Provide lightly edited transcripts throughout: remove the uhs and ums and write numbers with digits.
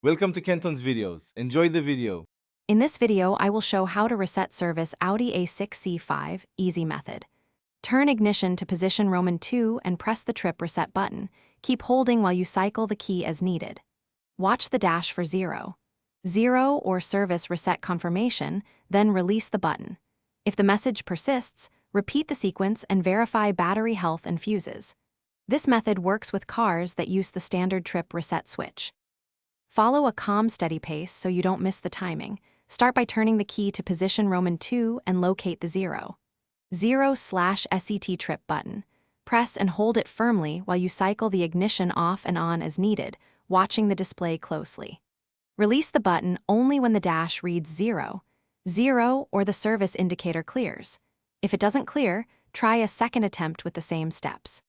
Welcome to Kenton's videos. Enjoy the video. In this video, I will show how to reset service Audi A6C5 easy method. Turn ignition to position Roman 2 and press the trip reset button. Keep holding while you cycle the key as needed. Watch the dash for 0 or service reset confirmation, then release the button. If the message persists, repeat the sequence and verify battery health and fuses. This method works with cars that use the standard trip reset switch. Follow a calm, steady pace so you don't miss the timing. Start by turning the key to position Roman 2 and locate the 0/SET trip button. Press and hold it firmly while you cycle the ignition off and on as needed, watching the display closely. Release the button only when the dash reads 0 or the service indicator clears. If it doesn't clear, try a second attempt with the same steps.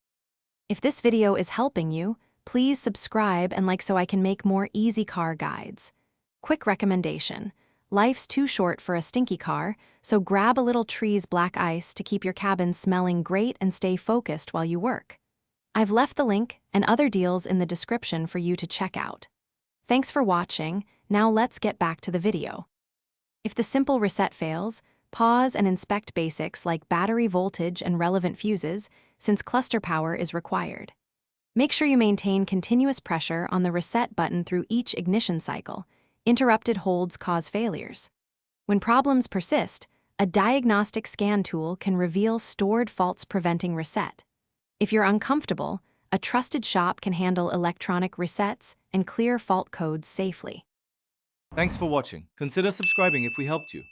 If this video is helping you, please subscribe and like so I can make more easy car guides. Quick recommendation: life's too short for a stinky car, so grab a little Tree's black ice to keep your cabin smelling great and stay focused while you work. I've left the link and other deals in the description for you to check out. Thanks for watching. Now let's get back to the video. If the simple reset fails, pause and inspect basics like battery voltage and relevant fuses, since cluster power is required. Make sure you maintain continuous pressure on the reset button through each ignition cycle. Interrupted holds cause failures. When problems persist, a diagnostic scan tool can reveal stored faults preventing reset. If you're uncomfortable, a trusted shop can handle electronic resets and clear fault codes safely. Thanks for watching. Consider subscribing if we helped you.